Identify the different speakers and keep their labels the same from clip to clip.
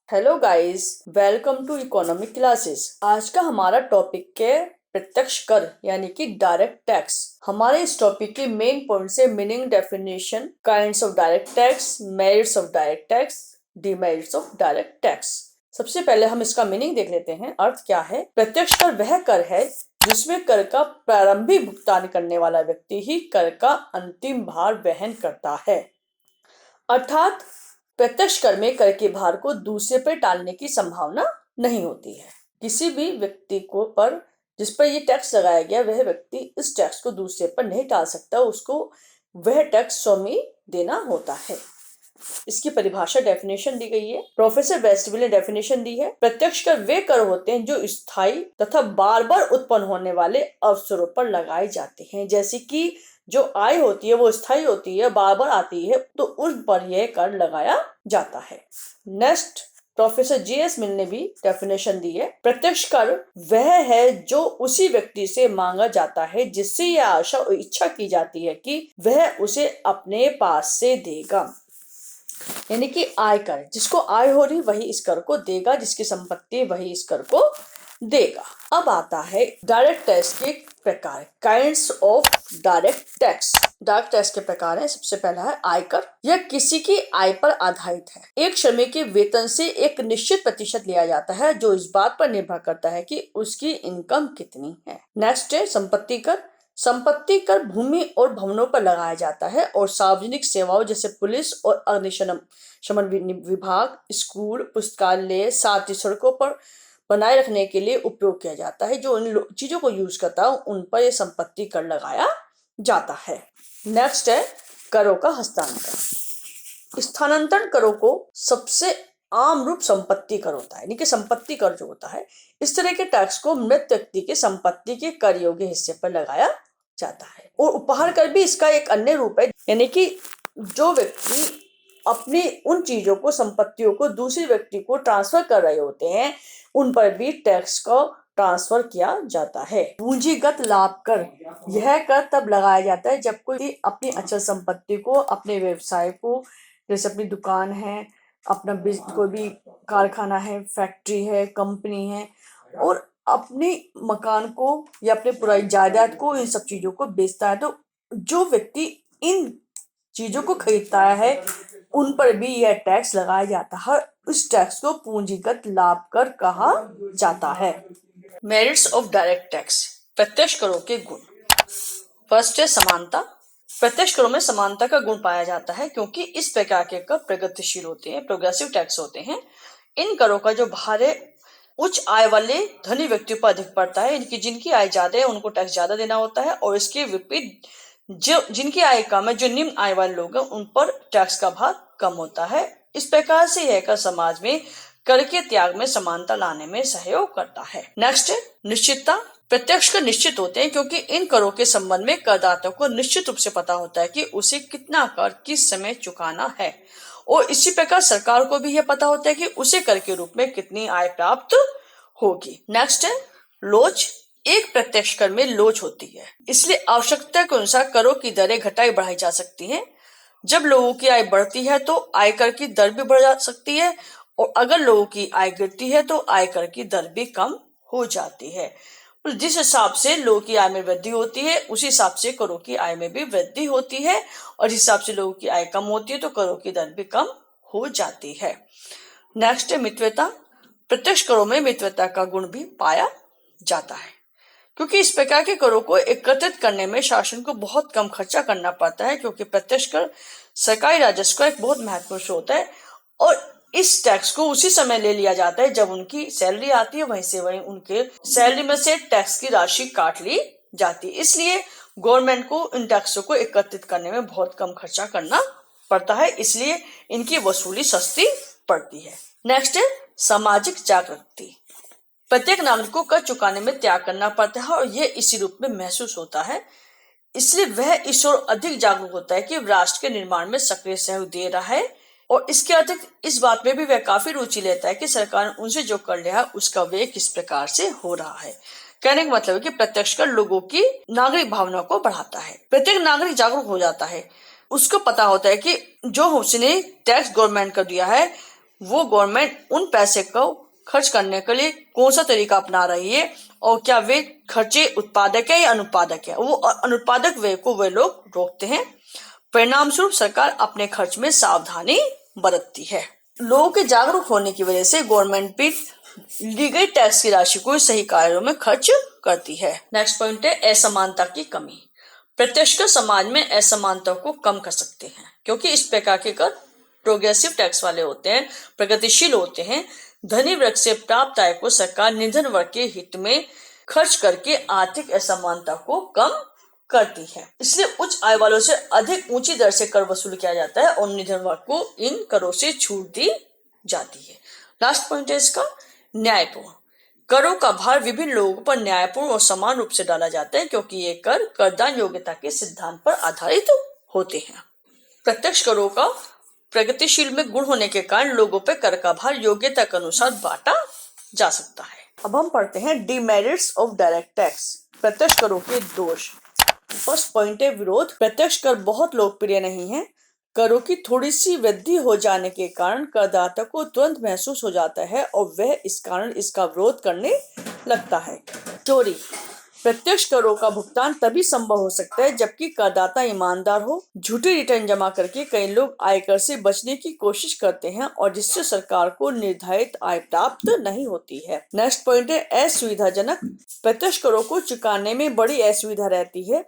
Speaker 1: Hello guys, welcome to economic classes. आज का हमारा टॉपिक है प्रत्यक्ष कर यानी कि डायरेक्ट टैक्स। हमारे इस टॉपिक के मेन पॉइंट से meaning, definition, kinds of direct tax, merits of direct tax, demerits of direct tax. सबसे पहले हम इसका मीनिंग देख लेते हैं। अर्थ क्या है? प्रत्यक्ष कर वह कर है जिसमें कर का प्रारंभिक भुगतान करने वाला व्यक्ति ही कर का अंतिम भार वहन करता है। अर्थात प्रत्यक्ष कर में कर के भार को दूसरे पर टालने की संभावना नहीं होती है। किसी भी व्यक्ति को पर जिस पर ये टैक्स लगाया गया वह व्यक्ति इस टैक्स को दूसरे पर नहीं टाल सकता, उसको वह टैक्स स्वयं देना होता है। इसकी परिभाषा डेफिनेशन दी गई है। प्रोफेसर वेस्टविल ने डेफिनेशन दी है। प्रत्यक्ष कर वे कर होते हैं जो स्थायी तथा बार बार उत्पन्न होने वाले अवसरों पर लगाए जाते हैं। जैसे कि जो आय होती है वो स्थायी होती है, बार बार आती है, तो उस पर यह कर लगाया जाता है। नेक्स्ट, प्रोफेसर जीएस मिल ने भी डेफिनेशन दी है। प्रत्यक्ष कर वह है जो उसी व्यक्ति से मांगा जाता है जिससे यह आशा और इच्छा की जाती है कि वह उसे अपने पास से देगा। यानी कि आय कर, जिसको आय हो रही वही इस कर को देगा, जिसकी संपत्ति वही इस कर को देगा। अब आता है डायरेक्ट टैक्स के प्रकार, kinds of direct tax. Direct tax के प्रकार है। सबसे पहला है आयकर। यह किसी की आय पर आधारित है। एक श्रमिक के वेतन से एक निश्चित प्रतिशत लिया जाता है जो इस बात पर निर्भर करता है कि उसकी इनकम कितनी है। नेक्स्ट है संपत्ति कर। संपत्ति कर भूमि और भवनों पर लगाया जाता है और सार्वजनिक सेवाओं जैसे पुलिस और अग्निशमन विभाग, स्कूल, पुस्तकालय, साथ ही सड़कों पर बनाए रखने के लिए उपयोग किया जाता है। जो इन चीजों को यूज करता है उन पर यह संपत्ति कर लगाया जाता है। नेक्स्ट है करों का हस्तांतरण। स्थानांतरण करों को सबसे आम रूप संपत्ति कर होता है, यानी कि संपत्ति कर जो होता है। इस तरह के टैक्स को मृत व्यक्ति के संपत्ति के कर योग्य हिस्से पर लगाया जाता है। और उपहार कर भी इसका एक अन्य रूप है, यानी कि जो व्यक्ति अपनी उन चीजों को, संपत्तियों को दूसरे व्यक्ति को ट्रांसफर कर रहे होते हैं उन पर भी टैक्स को ट्रांसफर किया जाता है। पूंजीगत लाभ कर, यह कर तब लगाया जाता है जब कोई अपनी अचल संपत्ति को, अपने व्यवसाय को, जैसे अपनी दुकान है, अपना कोई भी कारखाना है, फैक्ट्री है, कंपनी है, और अपने मकान को या अपने पूरा जायदाद को, इन सब चीजों को बेचता है, तो जो व्यक्ति इन चीजों को खरीदता है उन पर भी यह टैक्स लगाया जाता है। इस टैक्स को पूंजीगत लाभ कर कहा जाता है। मेरिट्स ऑफ डायरेक्ट टैक्स, प्रत्यक्ष करों के गुण। फर्स्ट है समानता। प्रत्यक्ष करों में समानता का गुण पाया जाता है क्योंकि इस प्रकार के कर प्रगतिशील होते हैं, प्रोग्रेसिव टैक्स होते हैं। इन करों का जो भार है उच्च आय वाले धनी व्यक्तियों पर अधिक पड़ता है। इनकी जिनकी आय ज्यादा है उनको टैक्स ज्यादा देना होता है, और इसके विपरीत जो जिनकी आय कम है, जो निम्न आय वाले लोग हैं, उन पर टैक्स का भार कम होता है। इस प्रकार से यह कर समाज में कर के त्याग में समानता लाने में सहयोग करता है। नेक्स्ट है निश्चितता। प्रत्यक्ष कर निश्चित होते हैं क्योंकि इन करों के संबंध में करदाता को निश्चित रूप से पता होता है कि उसे कितना कर किस समय चुकाना है, और इसी प्रकार सरकार को भी यह पता होता है कि उसे कर के रूप में कितनी आय प्राप्त होगी। नेक्स्ट है लोच। एक प्रत्यक्ष कर में लोच होती है, इसलिए आवश्यकता के अनुसार करों की दरें घटाई बढ़ाई जा सकती हैं। जब लोगों की आय बढ़ती है तो आयकर की दर भी बढ़ जा सकती है, और अगर लोगों की आय गिरती है तो आयकर की दर भी कम हो जाती है। जिस हिसाब से लोगों की आय में वृद्धि होती है उसी हिसाब से करों की आय में भी वृद्धि होती है, और जिस हिसाब से लोगों की आय कम होती है तो करों की दर भी कम हो जाती है। नेक्स्ट है मितव्यता। प्रत्यक्ष करों में मितव्यता का गुण भी पाया जाता है क्योंकि इस प्रकार के करों को एकत्रित करने में शासन को बहुत कम खर्चा करना पड़ता है, क्योंकि प्रत्यक्ष कर सरकारी राजस्व का एक बहुत महत्वपूर्ण स्रोत है, और इस टैक्स को उसी समय ले लिया जाता है जब उनकी सैलरी आती है, वहीं से वहीं उनके सैलरी में से टैक्स की राशि काट ली जाती है। इसलिए गवर्नमेंट को इन टैक्सों को एकत्रित करने में बहुत कम खर्चा करना पड़ता है, इसलिए इनकी वसूली सस्ती पड़ती है। नेक्स्ट है सामाजिक जागृति। प्रत्येक नागरिक को कर चुकाने में त्याग करना पड़ता है और यह इसी रूप में महसूस होता है, इसलिए वह इस ओर अधिक जागरूक होता है कि राष्ट्र के निर्माण में सक्रिय सहयोग दे रहा है, और इसके अतिरिक्त इस बात में भी वह काफी रुचि लेता है कि सरकार उनसे जो कर लिया है उसका व्यय किस प्रकार से हो रहा है। कहने का मतलब है कि प्रत्यक्ष कर लोगों की नागरिक भावना को बढ़ाता है। प्रत्येक नागरिक जागरूक हो जाता है, उसको पता होता है कि जो उसने टैक्स गवर्नमेंट को दिया है वो गवर्नमेंट उन पैसे को खर्च करने के लिए कौन सा तरीका अपना रही है और क्या वे खर्चे उत्पादक है या अनुत्पादक है। वो अनुत्पादक व्यय को वे लोग रोकते हैं। परिणाम स्वरूप सरकार अपने खर्च में सावधानी बरतती है। लोगों के जागरूक होने की वजह से गवर्नमेंट भी ली गई टैक्स की राशि को सही कार्यों में खर्च करती है। नेक्स्ट पॉइंट है असमानता की कमी। प्रत्यक्ष कर समाज में असमानता को कम कर सकते हैं, क्योंकि इस प्रकार के कर प्रोग्रेसिव टैक्स वाले होते हैं, प्रगतिशील होते हैं। धनी वर्ग से प्राप्त आय को सरकार निर्धन वर्ग के हित में खर्च करके आर्थिक असमानता को कम करती है। इसलिए उच्च आय वालों से अधिक ऊंची दर से कर वसूल किया जाता है और निर्धन वर्ग को इन करों से छूट दी जाती है। लास्ट पॉइंट है इसका न्यायपूर्ण। करों का भार विभिन्न लोगों पर न्यायपूर्ण और समान रूप से डाला जाता है, क्योंकि ये कर करदान योग्यता के सिद्धांत पर आधारित होते हैं। प्रत्यक्ष करों का प्रगतिशील में गुण होने के कारण लोगों पर कर का भार योग्यता के अनुसार बांटा जा सकता है। अब हम पढ़ते हैं डिमेरिट्स ऑफ डायरेक्ट टैक्स, प्रत्यक्ष करों के दोष। फर्स्ट पॉइंट है विरोध। प्रत्यक्ष कर बहुत लोकप्रिय नहीं है। करों की थोड़ी सी वृद्धि हो जाने के कारण करदाता को तुरंत महसूस हो जाता है और वह इस कारण इसका विरोध करने लगता है। चोरी। प्रत्यक्ष करों का भुगतान तभी संभव हो सकता है जबकि करदाता ईमानदार हो। झूठी रिटर्न जमा करके कई लोग आयकर से बचने की कोशिश करते हैं और जिससे सरकार को निर्धारित आय प्राप्त नहीं होती है। नेक्स्ट पॉइंट है असुविधाजनक। प्रत्यक्ष करों को चुकाने में बड़ी असुविधा रहती है।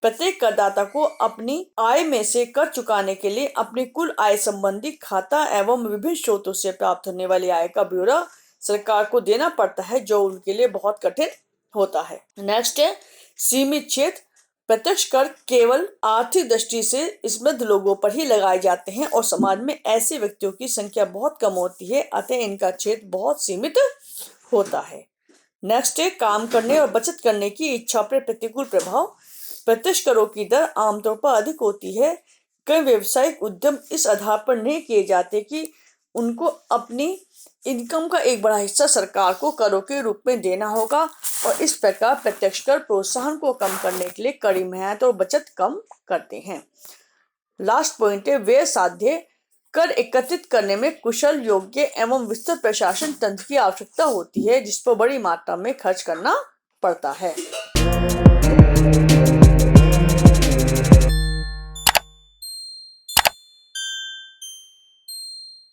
Speaker 1: प्रत्येक करदाता को अपनी आय में से कर चुकाने के लिए अपनी कुल आय संबंधी खाता एवं विभिन्न स्रोतों से प्राप्त होने वाली आय का ब्यौरा सरकार को देना पड़ता है, जो उनके लिए बहुत कठिन होता है। नेक्स्ट है सीमित क्षेत्र। प्रत्यक्ष कर केवल आर्थिक दृष्टि से समृद्ध लोगों पर ही लगाए जाते हैं और समाज में ऐसे व्यक्तियों की संख्या बहुत कम होती है, अतः इनका क्षेत्र बहुत सीमित होता है। नेक्स्ट है काम करने और बचत करने की इच्छा पर प्रतिकूल प्रभाव। प्रत्यक्ष करों की दर आमतौर पर अधिक होती है। कई व्यावसायिक उद्यम इस आधार पर नहीं किए जाते कि उनको अपनी इनकम का एक बड़ा हिस्सा सरकार को करों के रूप में देना होगा, और इस प्रकार प्रत्यक्ष कर प्रोत्साहन को कम करने के लिए कड़ी मेहनत और बचत कम करते हैं। लास्ट पॉइंट है व्यय साध्य। कर एकत्रित करने में कुशल, योग्य एवं विस्तृत प्रशासन तंत्र की आवश्यकता होती है, जिस पर बड़ी मात्रा में खर्च करना पड़ता है।